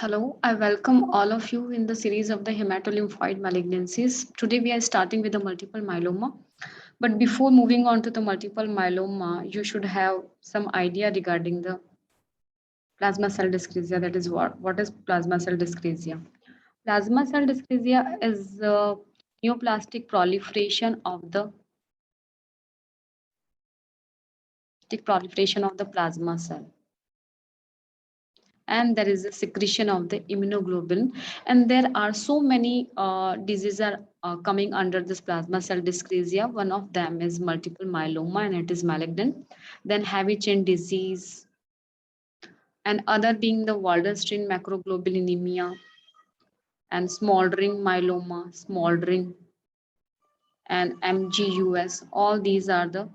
Hello, I welcome all of you in the series of the hematolymphoid malignancies. Today we are starting with the multiple myeloma. But before moving on to the multiple myeloma, you should have some idea regarding the plasma cell dyscrasia. That is what is plasma cell dyscrasia? Plasma cell dyscrasia is neoplastic proliferation of the plasma cell, and there is a secretion of the immunoglobulin, and there are so many diseases are coming under this plasma cell dyscrasia. One of them is multiple myeloma and it is malignant, then heavy chain disease, and other being the Waldenstein macroglobulinemia and smoldering myeloma, smoldering and MGUS. All these are the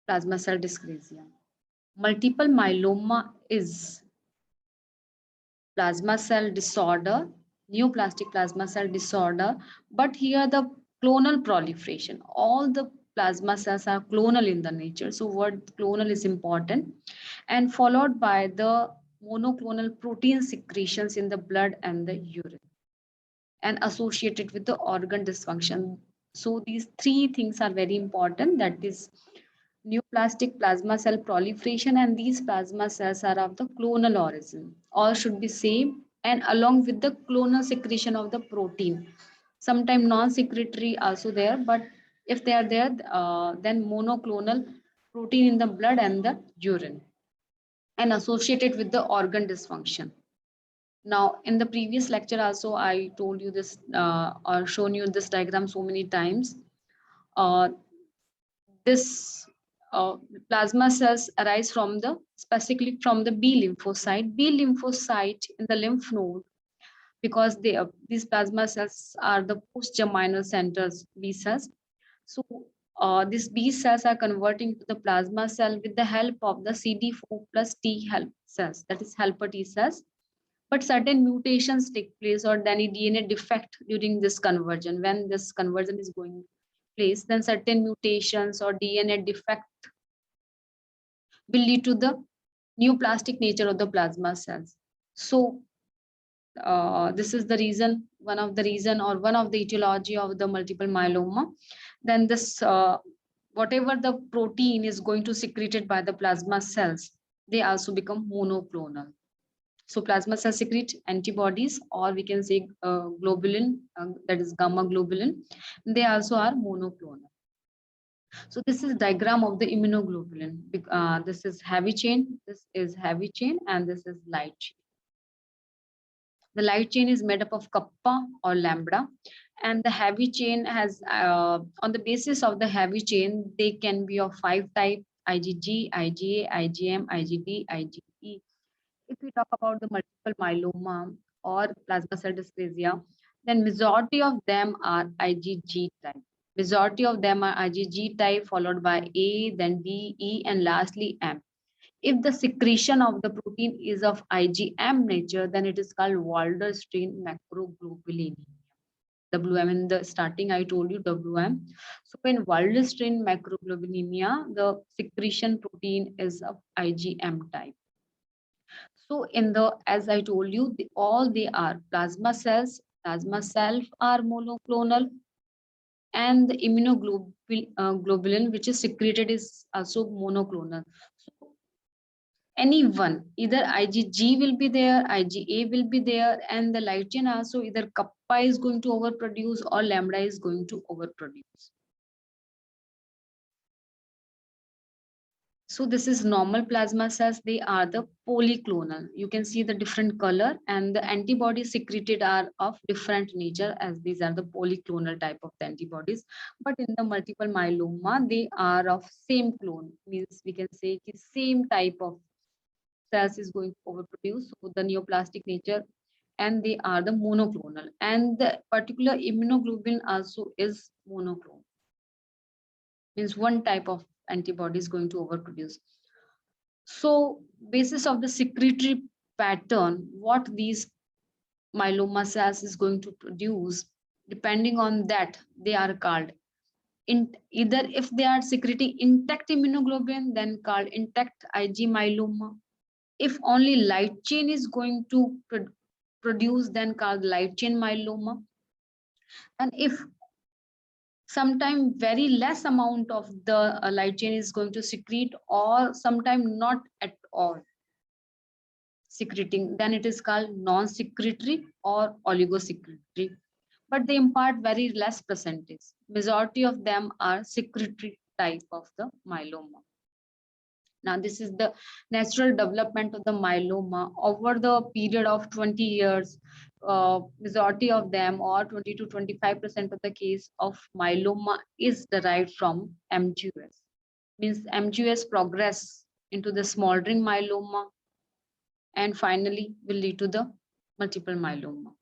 plasma cell dyscrasia. Multiple myeloma is plasma cell disorder, neoplastic plasma cell disorder, but here the clonal proliferation. All the plasma cells are clonal in the nature. So word clonal is important, and followed by the monoclonal protein secretions in the blood and the urine, and associated with the organ dysfunction. So these three things are very important. That is neoplastic plasma cell proliferation, and these plasma cells are of the clonal origin. All should be same, and along with the clonal secretion of the protein. Sometimes non-secretory also there, but if they are there, then monoclonal protein in the blood and the urine, and associated with the organ dysfunction. Now, in the previous lecture also, I told you this or shown you this diagram so many times. This uh, plasma cells arise from the specifically from the B lymphocyte. B lymphocyte in the lymph node, because these plasma cells are the post-germinal centers B cells. So these B cells are converting to the plasma cell with the help of the CD4 plus T help cells, that is helper T cells. But certain mutations take place or any DNA defect during this conversion. When this conversion is going place, then certain mutations or DNA defect will lead to the neoplastic nature of the plasma cells. So this is the reason, one of the reason or one of the etiology of the multiple myeloma. Then this whatever the protein is going to secreted by the plasma cells, they also become monoclonal. So plasma cells secrete antibodies, or we can say globulin, that is gamma globulin. They also are monoclonal. So this is diagram of the immunoglobulin. This is heavy chain, this is heavy chain, and this is light chain. The light chain is made up of kappa or lambda, and the heavy chain has, on the basis of the heavy chain, they can be of 5 type: IgG, IgA, IgM, IgD, IgE. If we talk about the multiple myeloma or plasma cell dyscrasia, then majority of them are IgG type. Majority of them are IgG type, followed by A, then D, E, and lastly M. If the secretion of the protein is of IgM nature, then it is called Waldenstein macroglobulinemia. WM in the starting, I told you WM. So in Waldenstein macroglobulinemia, the secretion protein is of IgM type. So in the, as I told you, all they are plasma cells. Plasma cells are monoclonal, and the immunoglobulin which is secreted is also monoclonal. So any one, either IgG will be there, IgA will be there, and the light chain also either kappa is going to overproduce or lambda is going to overproduce. So this is normal plasma cells. They are the polyclonal. You can see the different color, and the antibodies secreted are of different nature, as these are the polyclonal type of the antibodies. But in the multiple myeloma, they are of same clone. Means we can say the same type of cells is going to overproduce. So the neoplastic nature, and they are the monoclonal. And the particular immunoglobulin also is monoclonal. Means one type of antibody is going to overproduce. So basis of the secretory pattern, what these myeloma cells is going to produce, depending on that, they are called either if they are secreting intact immunoglobulin, then called intact Ig myeloma. If only light chain is going to produce, then called light chain myeloma. And if sometime very less amount of the light chain is going to secrete, or sometime not at all secreting, then it is called non-secretory or oligosecretory. But they impart very less percentage. Majority of them are secretory type of the myeloma. Now, this is the natural development of the myeloma over the period of 20 years. Majority of them, or 20 to 25% of the case of myeloma, is derived from MGUS. Means MGUS progress into the smoldering myeloma and finally will lead to the multiple myeloma.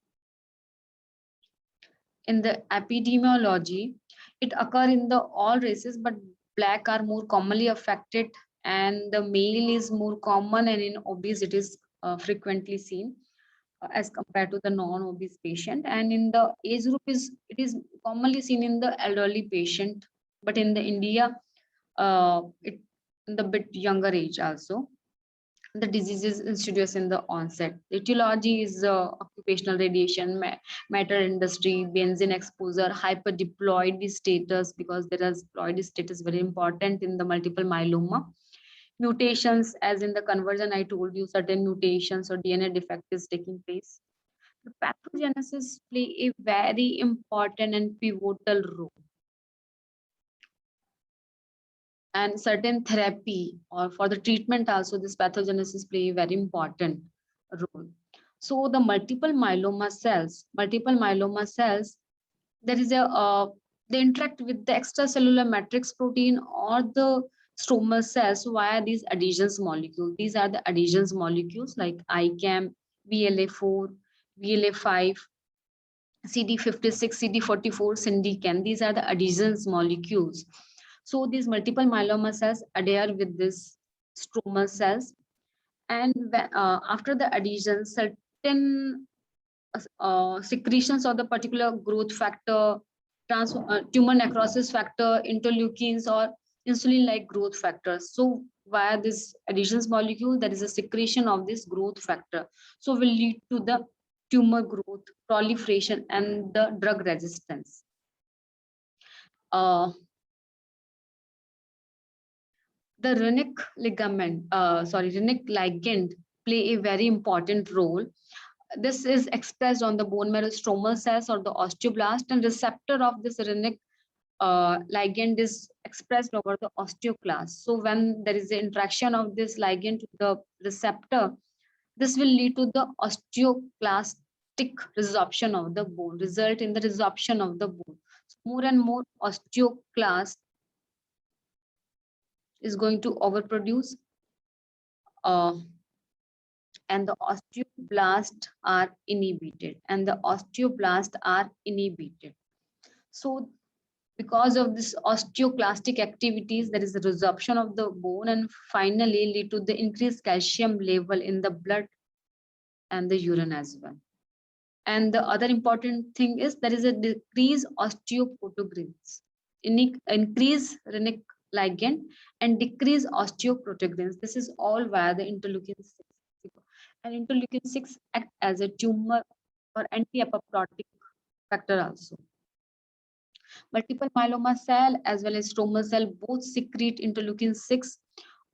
In the epidemiology, it occurs in the all races, but black are more commonly affected, and the male is more common, and in obese it is frequently seen as compared to the non-obese patient. And in the age group, it is commonly seen in the elderly patient, but in the India, it in the bit younger age also. The disease is insidious in the onset. Etiology is occupational radiation, matter industry, benzene exposure, hyperdiploid status, because there is diploid status very important in the multiple myeloma. Mutations, as in the conversion, I told you certain mutations or DNA defect is taking place. The pathogenesis play a very important and pivotal role. And certain therapy or for the treatment also, this pathogenesis play a very important role. So the multiple myeloma cells, there is a they interact with the extracellular matrix protein or the stromal cells via these adhesions molecules. These are the adhesions molecules like ICAM, VLA4, VLA5, CD56, CD44, SYNDICAN. These are the adhesions molecules. So these multiple myeloma cells adhere with these stromal cells, and after the adhesion, certain secretions of the particular growth factor, tumor necrosis factor, interleukins, or insulin-like growth factors. So via this adhesions molecule, there is a secretion of this growth factor. So will lead to the tumor growth, proliferation, and the drug resistance. The renic ligand play a very important role. This is expressed on the bone marrow stromal cells or the osteoblast, and receptor of this renic ligand is expressed over the osteoclast. So when there is an interaction of this ligand to the receptor, this will lead to the osteoclastic resorption of the bone, result in the resorption of the bone. So more and more osteoclast is going to overproduce, and the osteoblasts are inhibited, So because of this osteoclastic activities, there is a resorption of the bone and finally lead to the increased calcium level in the blood and the urine as well. And the other important thing is there is a decrease osteoproteins, increase renic ligand and decrease osteoproteins. This is all via the interleukin 6. And interleukin 6 act as a tumor or anti-apoptotic factor also. Multiple myeloma cell as well as stromal cell both secrete interleukin 6,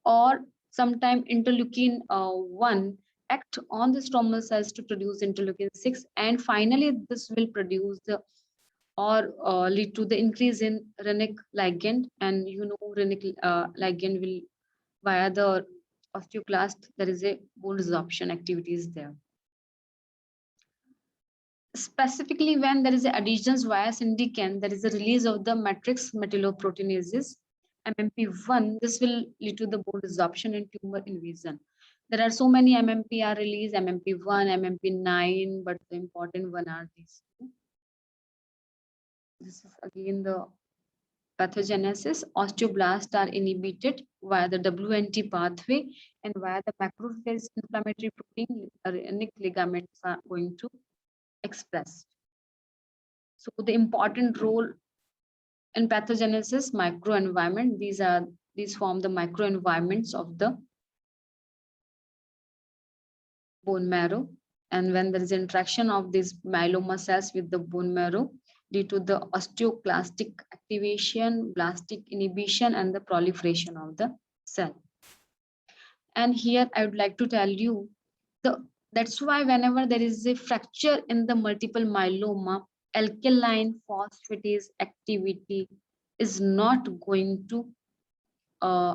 or sometime interleukin 1 act on the stromal cells to produce interleukin 6, and finally this will produce the or lead to the increase in renic ligand. And you know renic ligand will via the osteoclast, there is a bone resorption activities there. Specifically, when there is adhesions via SYNDICAN, there is a release of the matrix metalloproteinases, MMP1. This will lead to the bone resorption and tumor invasion. There are so many MMP are released, MMP1, MMP9, but the important one are these two. This is again the pathogenesis. Osteoblasts are inhibited via the WNT pathway, and via the macrophage inflammatory protein, renic ligaments are going to expressed. So the important role in pathogenesis, microenvironment, these form the microenvironments of the bone marrow. And when there is interaction of these myeloma cells with the bone marrow due to the osteoclastic activation, blastic inhibition, and the proliferation of the cell. And here I would like to tell you that's why whenever there is a fracture in the multiple myeloma, alkaline phosphatase activity is not going to uh,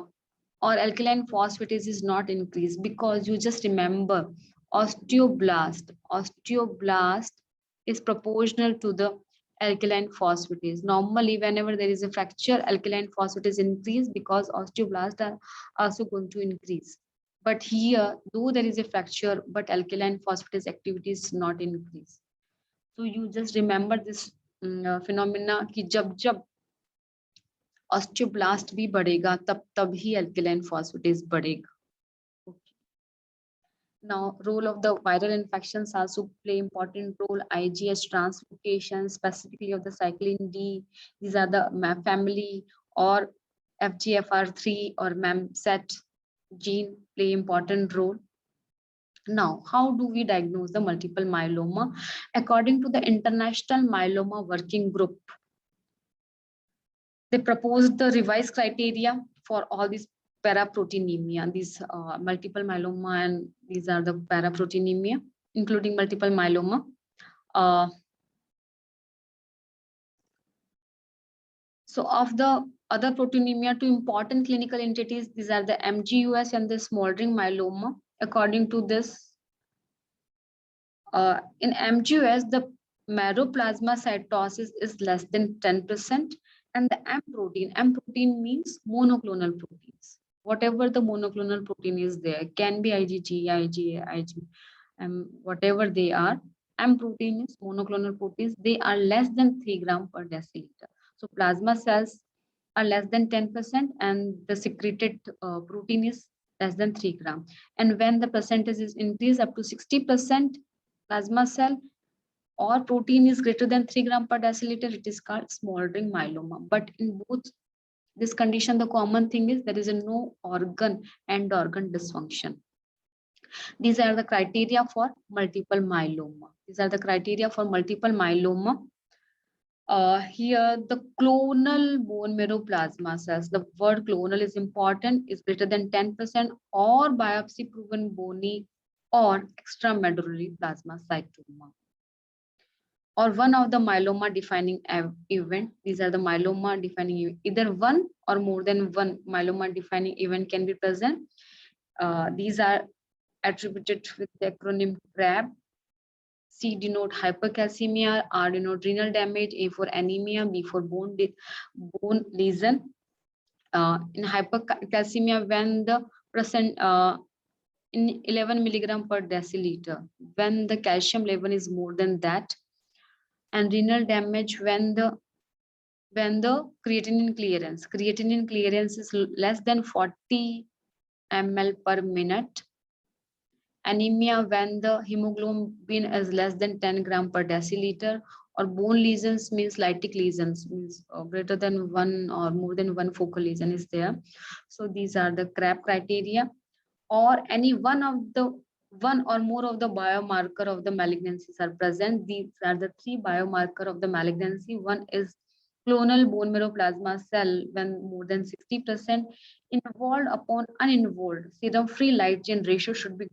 or alkaline phosphatase is not increased, because you just remember osteoblast is proportional to the alkaline phosphatase. Normally whenever there is a fracture, alkaline phosphatase increase because osteoblasts are also going to increase. But here, though there is a fracture, but alkaline phosphatase activity is not increased. So you just remember this phenomena कि जब osteoblast भी बढ़ेगा तब तब ही alkaline phosphatase बढ़ेगा. Now, role of the viral infections also play important role. IgS translocation, specifically of the cyclin D. These are the family, or FGFR3 or MAMSET gene play important role. Now, how do we diagnose the multiple myeloma? According to the International Myeloma Working Group, they proposed the revised criteria for all these paraproteinemia, these multiple myeloma, and these are the paraproteinemia, including multiple myeloma. So of the other proteinemia, two important clinical entities, these are the MGUS and the smoldering myeloma. According to this, in MGUS, the marrow-plasmacytosis is less than 10%, and the M protein means monoclonal proteins. Whatever the monoclonal protein is there, can be IgG, IgA, Ig, whatever they are. M protein is monoclonal proteins. They are less than 3 gram per deciliter. So plasma cells are less than 10%, and the secreted protein is less than 3 gram. And when the percentage is increased up to 60%, plasma cell or protein is greater than 3 gram per deciliter, it is called smoldering myeloma. But in both this condition, the common thing is there is a no organ and organ dysfunction. These are the criteria for multiple myeloma. These are the criteria for multiple myeloma. Here, the clonal bone marrow plasma cells, the word clonal is important, is greater than 10%, or biopsy proven bony or extramedullary plasmacytoma, or one of the myeloma defining event. These are the myeloma defining, either one or more than one myeloma defining event can be present. These are attributed with the acronym CRAB. C denote hypercalcemia, R denote renal damage, A for anemia, B for bone lesion. In hypercalcemia, when the percent in 11 milligram per deciliter, when the calcium level is more than that, and renal damage when the creatinine clearance is less than 40 ml per minute. Anemia when the hemoglobin is less than 10 gram per deciliter, or bone lesions means lytic lesions, means greater than one or more than one focal lesion is there. So these are the CRAB criteria, or any one or more of the biomarker of the malignancies are present. These are the three biomarker of the malignancy. One is clonal bone marrow plasma cell when more than 60%, involved upon uninvolved serum free light chain ratio should be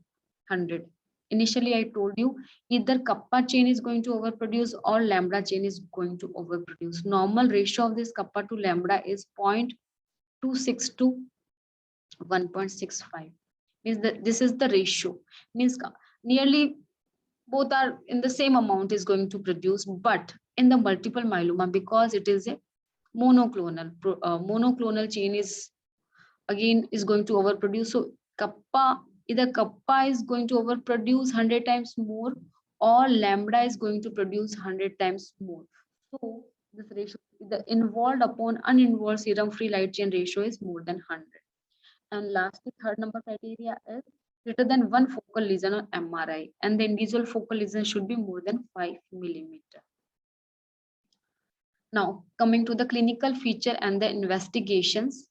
100. Initially, I told you either kappa chain is going to overproduce or lambda chain is going to overproduce. Normal ratio of this kappa to lambda is 0.26 to 1.65. Means that this is the ratio. Means nearly both are in the same amount is going to produce, but in the multiple myeloma, because it is a monoclonal chain is again is going to overproduce. So either kappa is going to overproduce 100 times more, or lambda is going to produce 100 times more. So this ratio, the involved upon uninvolved serum free light chain ratio is more than 100. And lastly, third number criteria is greater than one focal lesion on MRI, and the individual focal lesion should be more than 5 millimeter. Now, coming to the clinical feature and the investigations.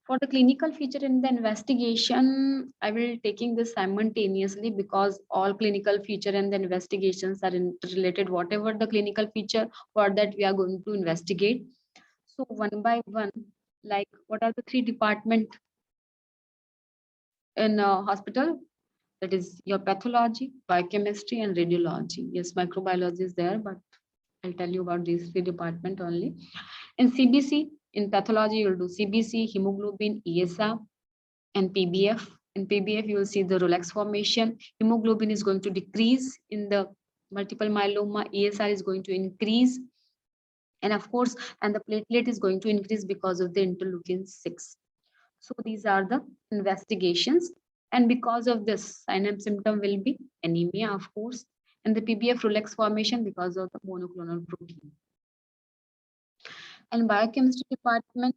For the clinical feature in the investigation, I will taking this simultaneously because all clinical feature and the investigations are interrelated. Whatever the clinical feature, for that we are going to investigate. So one by one, like what are the three departments in a hospital? That is your pathology, biochemistry, and radiology. Yes, microbiology is there, but I'll tell you about these three departments only. In CBC, in pathology, you'll do CBC, hemoglobin, ESA, and PBF. In PBF, you will see the Rolex formation. Hemoglobin is going to decrease in the multiple myeloma. ESR is going to increase. And of course, and the platelet is going to increase because of the interleukin 6. So these are the investigations. And because of this, sign and symptom will be anemia, of course, and the PBF Rolex formation because of the monoclonal protein. And biochemistry department,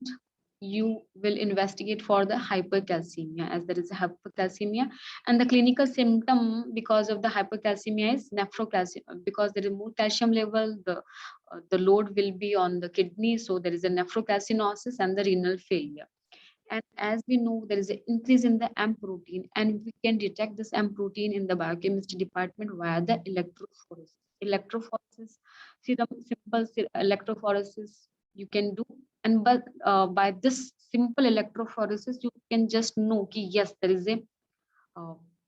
you will investigate for the hypercalcemia, as there is a hypercalcemia, and the clinical symptom because of the hypercalcemia is nephrocalcemia, because there is more calcium level, the load will be on the kidney, so there is a nephrocalcinosis and the renal failure. And as we know, there is an increase in the M protein, and we can detect this M protein in the biochemistry department via the electrophoresis. Electrophoresis, serum, simple electrophoresis you can do, and but by this simple electrophoresis, you can just know कि yes, there is a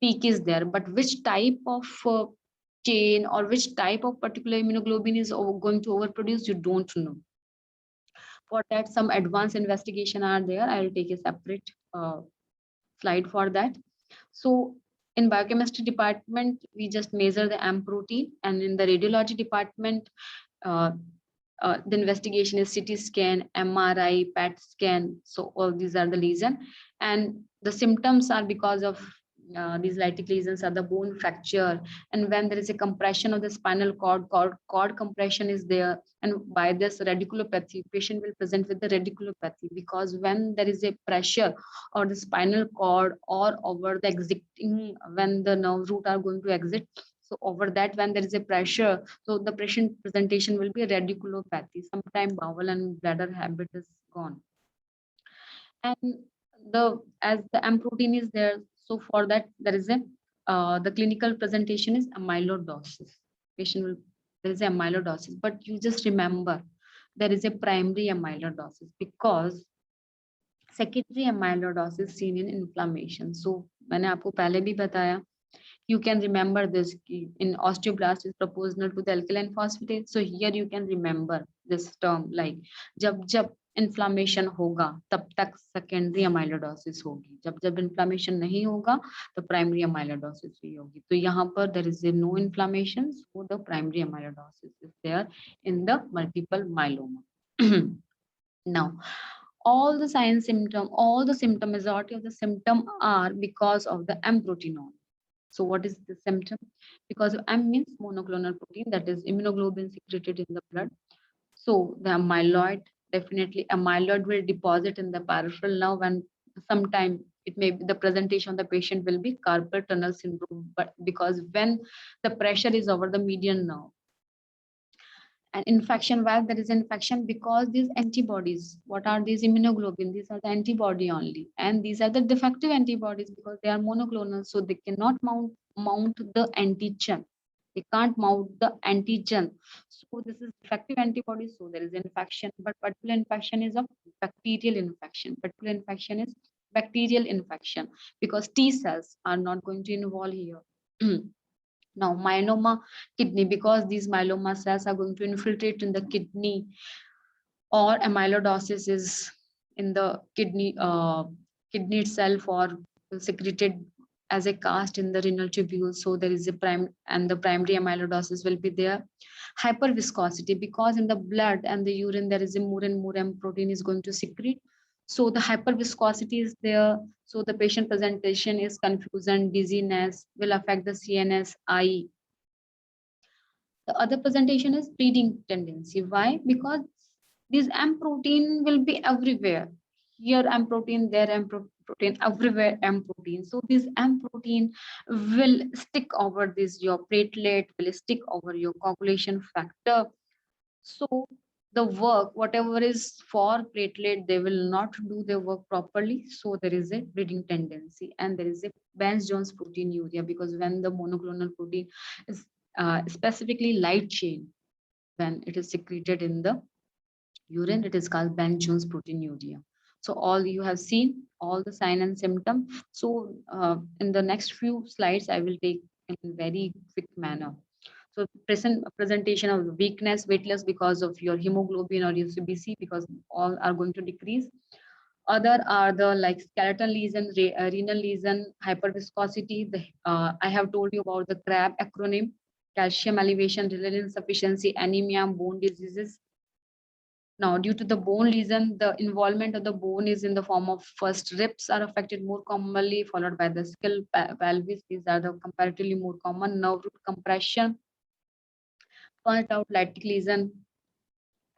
peak is there, but which type of chain or which type of particular immunoglobulin is going to overproduce, you don't know. For that, some advanced investigation are there. I will take a separate slide for that. So in biochemistry department, we just measure the M protein, and in the radiology department, uh, the investigation is CT scan, MRI, PET scan. So all these are the lesion, and the symptoms are because of these lytic lesions are the bone fracture, and when there is a compression of the spinal cord compression is there, and by this radiculopathy, patient will present with the radiculopathy because when there is a pressure or the spinal cord or over the exiting, when the nerve root are going to exit, so over that, when there is a pressure, so the patient presentation will be radiculopathy. Sometimes bowel and bladder habit is gone. And as the M protein is there, so for that there is a the clinical presentation is amyloidosis. Patient will there is a amyloidosis, but you just remember there is a primary amyloidosis because secondary amyloidosis seen in inflammation. So मैंने आपको पहले भी बताया, you can remember this in osteoblast is proportional to the alkaline phosphatase. So here you can remember this term like जब inflammation होगा तब तक secondary amyloidosis होगी, जब inflammation नहीं होगा तो primary amyloidosis ही होगी. तो यहाँ पर there is a no inflammation, so the primary amyloidosis is there in the multiple myeloma. Now all the signs symptom, all the symptom, majority of the symptom are because of the M protein only. So what is the symptom? Because M means monoclonal protein, that is immunoglobulin secreted in the blood. So the amyloid, definitely amyloid will deposit in the peripheral nerve, and sometime it may be the presentation of the patient will be carpal tunnel syndrome, but because when the pressure is over the median nerve, and infection, where there is infection because these antibodies, what are these immunoglobulin, these are the antibody only, and these are the defective antibodies because they are monoclonal, so they cannot mount the antigen, they can't mount the antigen, so this is defective antibody, so there is infection. But particular infection is a bacterial infection, particular infection is bacterial infection because T cells are not going to involve here. Now, myeloma kidney, because these myeloma cells are going to infiltrate in the kidney, or amyloidosis is in the kidney itself or secreted as a cast in the renal tubule. So there is a the primary amyloidosis will be there. Hyperviscosity, because in the blood and the urine there is a more and more M protein is going to secrete. So the hyperviscosity is there. So the patient presentation is confusion, dizziness, will affect the CNS, eye. The other presentation is bleeding tendency. Why? Because this M protein will be everywhere. Here M protein, there M protein, everywhere M protein. So this M protein will stick over this, your platelet will stick over your coagulation factor. So the work, whatever is for platelet, they will not do their work properly. So there is a bleeding tendency, and there is a Benz-Jones proteinuria, because when the monoclonal protein is specifically light chain, when it is secreted in the urine, it is called Benz-Jones proteinuria. So all you have seen, all the sign and symptom. So in the next few slides, I will take in very quick manner. So presentation of weakness, weightless because of your hemoglobin or UCBC, because all are going to decrease. Other are the like skeletal lesion, renal lesion, hyperviscosity. I have told you about the CRAB acronym: calcium elevation, renal insufficiency, anemia, bone diseases. Now, due to the bone lesion, the involvement of the bone is in the form of first ribs are affected more commonly, followed by the skull, pelvis. These are the comparatively more common. Nerve root compression, point out lytic lesion,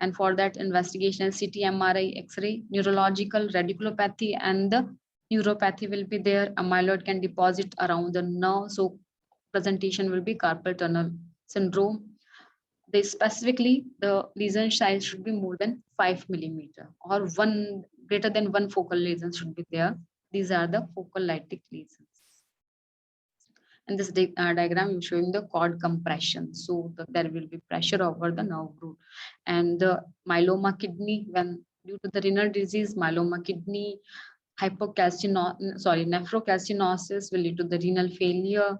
and for that investigation, CT, MRI, X-ray, neurological radiculopathy, and the neuropathy will be there. Amyloid can deposit around the nerve, so presentation will be carpal tunnel syndrome. They specifically, the lesion size should be more than 5 millimeter, or one greater than one focal lesion should be there. These are the focal lytic lesions. In this diagram, I'm showing the cord compression. So there will be pressure over the nerve root. And the myeloma kidney, when due to the renal disease, myeloma kidney, nephrocalcinosis will lead to the renal failure.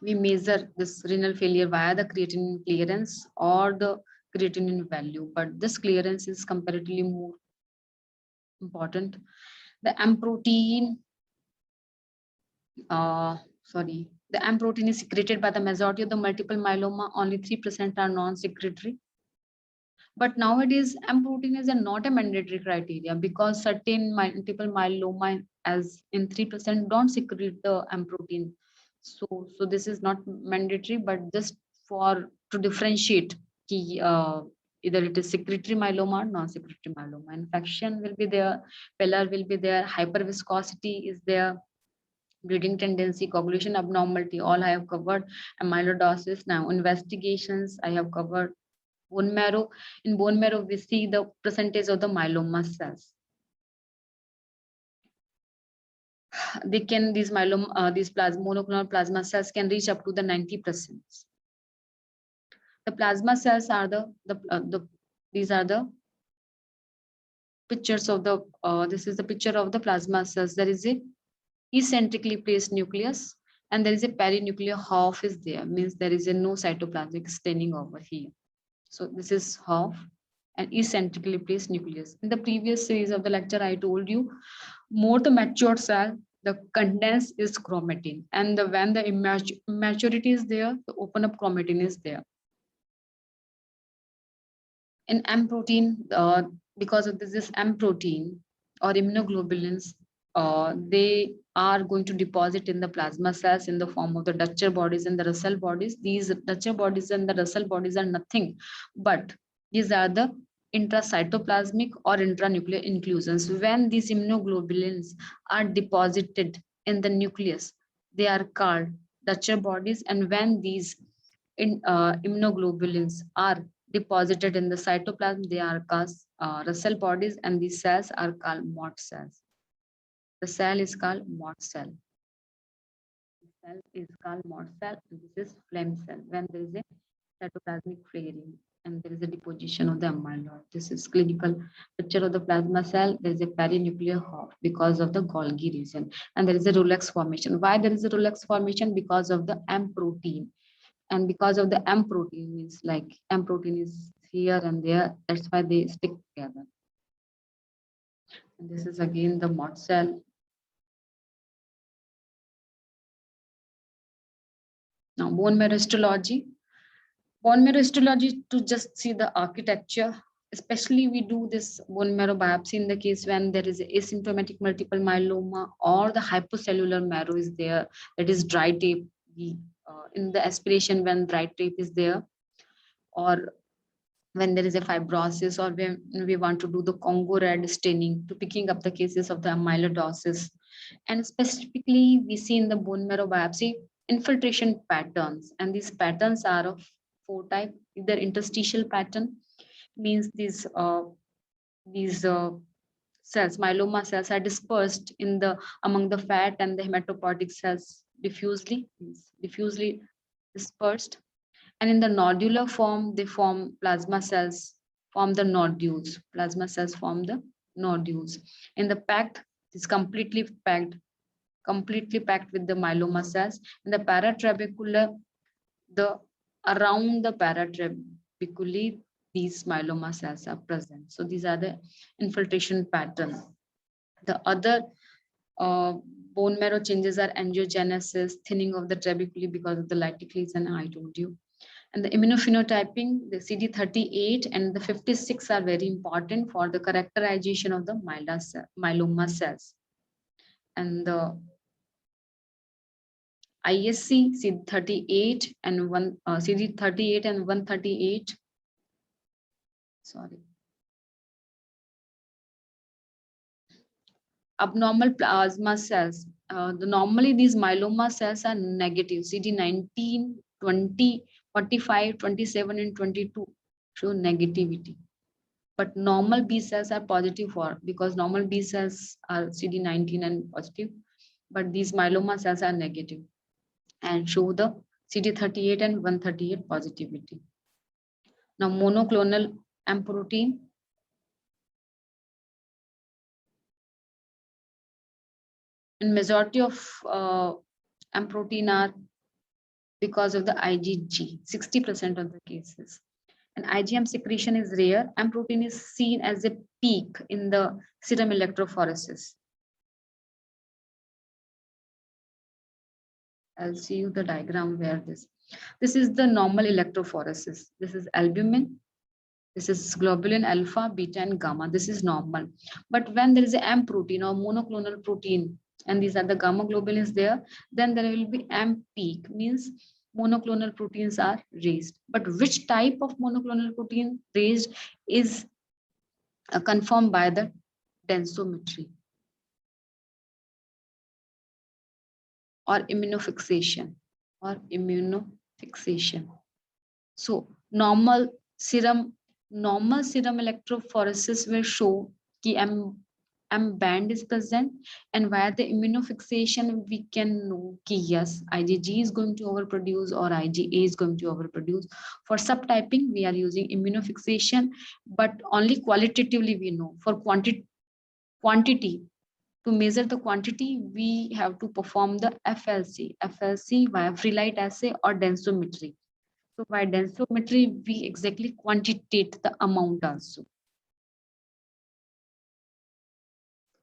We measure this renal failure via the creatinine clearance or the creatinine value, but this clearance is comparatively more important. The M protein, the M protein is secreted by the majority of the multiple myeloma. Only 3% are non-secretory. But nowadays, M protein is not a mandatory criteria, because certain multiple myeloma, as in 3%, don't secrete the M protein. So this is not mandatory, but just for to differentiate either it is secretory myeloma or non-secretory myeloma. Infection will be there, pallor will be there, hyperviscosity is there, bleeding tendency, coagulation abnormality, all I have covered. Amyloidosis. Now investigations I have covered. Bone marrow. In bone marrow, we see the percentage of the myeloma cells. These myeloma, these monoclonal plasma cells can reach up to the 90%. The plasma cells are these are the pictures of the, this is the picture of the plasma cells. There is a eccentrically placed nucleus, and there is a perinuclear half is there, means there is a no cytoplasmic staining over here. So this is half and eccentrically placed nucleus. In the previous series of the lecture, I told you, more the mature cell, the condense is chromatin, and when the immaturity is there, the open up chromatin is there. In M protein, because of this M protein or immunoglobulins, they are going to deposit in the plasma cells in the form of the Dutcher bodies and the Russell bodies. These Dutcher bodies and the Russell bodies are nothing but these are the intracytoplasmic or intranuclear inclusions. When these immunoglobulins are deposited in the nucleus, they are called Dutcher bodies, and when these immunoglobulins are deposited in the cytoplasm, they are called Russell bodies, and these cells are called Mott cells. The cell is called Mott cell. The cell is called Mott cell, and this is phlegm cell. When there is a cytoplasmic flaring and there is a deposition of the amyloid. This is clinical picture of the plasma cell. There is a perinuclear half because of the Golgi region, and there is a Rolex formation. Why there is a Rolex formation? Because of the M protein. And because of the M protein, means like M protein is here and there, that's why they stick together. And this is again the Mott cell. Now bone marrow histology. Bone marrow histology, to just see the architecture, especially we do this bone marrow biopsy in the case when there is asymptomatic multiple myeloma or the hypocellular marrow is there, that is dry tape. In the aspiration when dry tape is there, or when there is a fibrosis, or when we want to do the Congo red staining to picking up the cases of the amyloidosis. And specifically we see in the bone marrow biopsy infiltration patterns, and these patterns are of four type. Either interstitial pattern, means these cells, myeloma cells, are dispersed in the among the fat and the hematopoietic cells diffusely dispersed. And in the nodular form, they form plasma cells, form the nodules. Plasma cells form the nodules. In the packed, it's completely packed with the myeloma cells. In the paratrabecular, the around the paratrabeculae, these myeloma cells are present. So these are the infiltration pattern. The other uh, bone marrow changes are angiogenesis, thinning of the trabeculae because of the lytic lesion I told you. And the immunophenotyping, the CD38 and the 56 are very important for the characterization of the myeloma cells. And the ISC CD38 and CD38 and 138. Sorry. Abnormal plasma cells. Normally these myeloma cells are negative. CD19, 20, 45, 27, and 22 show negativity. But normal B cells are positive for, because normal B cells are CD19 and positive, but these myeloma cells are negative and show the CD38 and 138 positivity. Now monoclonal M protein. In majority of M protein are because of the IgG, 60% of the cases. And IgM secretion is rare. M protein is seen as a peak in the serum electrophoresis. I'll see you the diagram where this is the normal electrophoresis. This is albumin. This is globulin alpha, beta, and gamma. This is normal. But when there is a M protein or monoclonal protein, and these are the gamma globulins there, then there will be M peak, means monoclonal proteins are raised. But which type of monoclonal protein raised is confirmed by the densometry or immunofixation So normal serum electrophoresis will show कि M band is present, and via the immunofixation we can know कि yes, IgG is going to overproduce or IgA is going to overproduce. For subtyping we are using immunofixation, but only qualitatively we know. For quantity, to measure the quantity, we have to perform the FLC via free light assay or densometry. So by densometry, we exactly quantitate the amount also.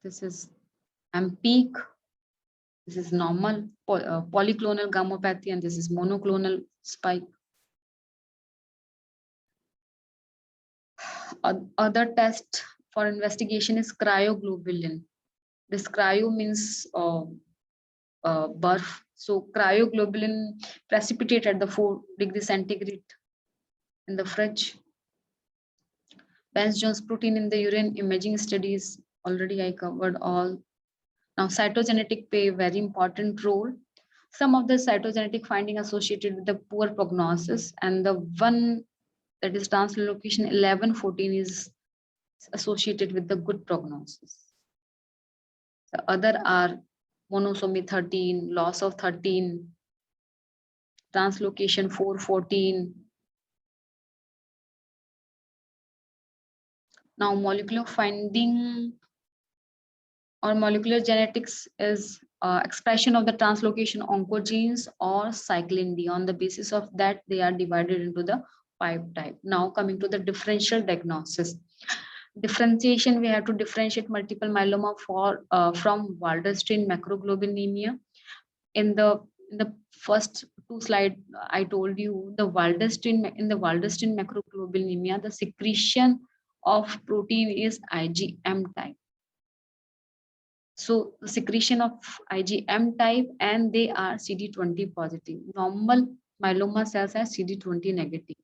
This is M peak, this is normal polyclonal gammopathy, and this is monoclonal spike. Other test for investigation is cryoglobulin. This cryo means birth. So cryoglobulin precipitate at the 4 degrees centigrade in the fridge. Benz-Jones protein in the urine imaging studies, already I covered all. Now cytogenetic play a very important role. Some of the cytogenetic finding associated with the poor prognosis, and the one that is translocation 1114 is associated with the good prognosis. The other are monosomy 13, loss of 13, translocation 414. Now molecular finding or molecular genetics is expression of the translocation oncogenes or cyclin D. On the basis of that, they are divided into the 5 type. Now coming to the differential diagnosis. Differentiation, we have to differentiate multiple myeloma from Waldenström macroglobulinemia. In the first 2 slides, I told you in the Waldenström macroglobulinemia, the secretion of protein is IgM type. So the secretion of IgM type, and they are CD20 positive. Normal myeloma cells are CD20 negative.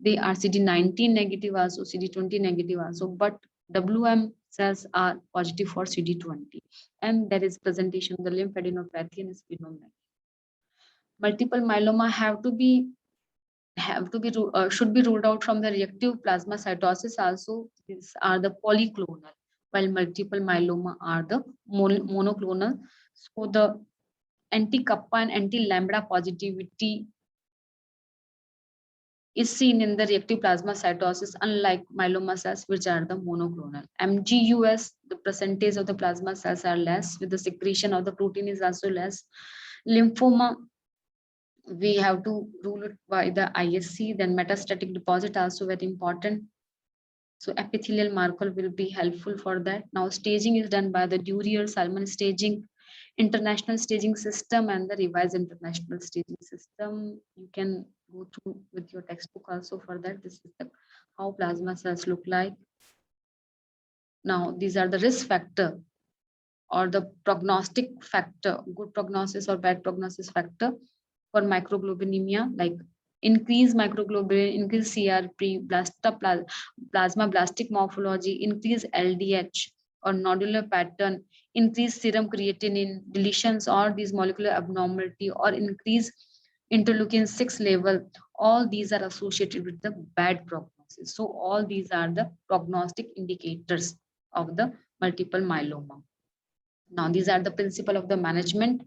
They are CD19 negative also, CD20 negative also, but WM cells are positive for CD20. And there is presentation of the lymphadenopathy and splenomegaly. Multiple myeloma have to be should be ruled out from the reactive plasmacytosis also. These are the polyclonal, while multiple myeloma are the monoclonal. So the anti-kappa and anti-lambda positivity is seen in the reactive plasmacytosis, unlike myeloma cells, which are the monoclonal. MGUS, the percentage of the plasma cells are less, with the secretion of the protein is also less. Lymphoma, we have to rule it by the ISC, then metastatic deposit also very important. So epithelial marker will be helpful for that. Now staging is done by the Durer Salmon staging, international staging system, and the revised international staging system. You can go through with your textbook also for that. This is the, how plasma cells look like. Now these are the risk factor or the prognostic factor, good prognosis or bad prognosis factor for microglobinemia, like increase microglobulin, increase CRP, plasmablastic morphology, increase LDH or nodular pattern, increase serum creatinine, deletions or these molecular abnormality, or increase interleukin 6 level. All these are associated with the bad prognosis. So all these are the prognostic indicators of the multiple myeloma. Now these are the principle of the management.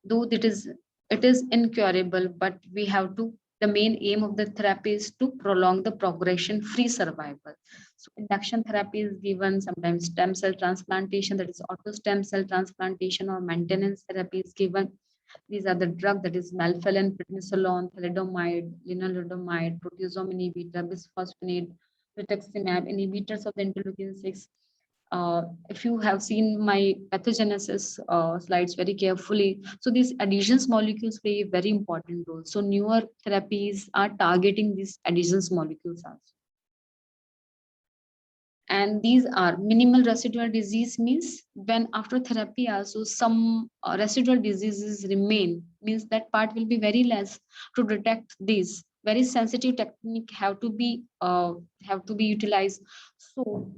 Though it is incurable, but we have to, the main aim of the therapy is to prolong the progression free survival. So induction therapy is given, sometimes stem cell transplantation, that is auto stem cell transplantation, or maintenance therapy is given. These are the drug, that is melphalan, prednisolone, thalidomide, lenalidomide, proteasome inhibitor, bisphosphonate, rituximab, inhibitors of the interleukin 6. If you have seen my pathogenesis slides very carefully, so these adhesions molecules play a very important role. So newer therapies are targeting these adhesions molecules also. And these are minimal residual disease, means when after therapy also some residual diseases remain, means that part will be very less. To detect these, very sensitive technique have to be utilized. So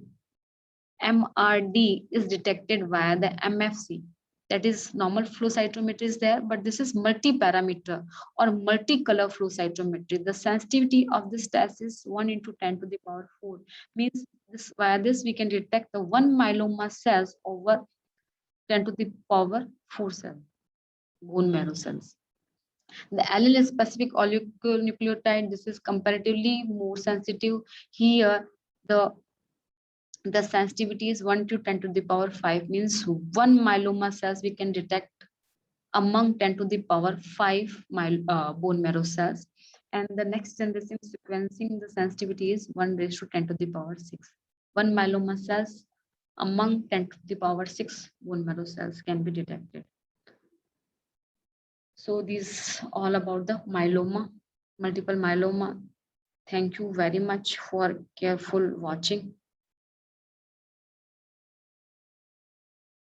MRD is detected via the MFC. That is normal flow cytometry is there, but this is multi-parameter or multicolor flow cytometry. The sensitivity of this test is 1 into 10 to the power 4. Means this, via this we can detect the 1 myeloma cells over 10 to the power 4 cells, bone marrow cells. The allele specific oligonucleotide, this is comparatively more sensitive. Here the sensitivity is 1 to 10 to the power 5, means 1 myeloma cells we can detect among 10 to the power 5 bone marrow cells. And the next generation sequencing, the sensitivity is 1 raised to 10 to the power 6. 1 myeloma cells among 10 to the power 6 bone marrow cells can be detected. So this all about the myeloma, multiple myeloma. Thank you very much for careful watching.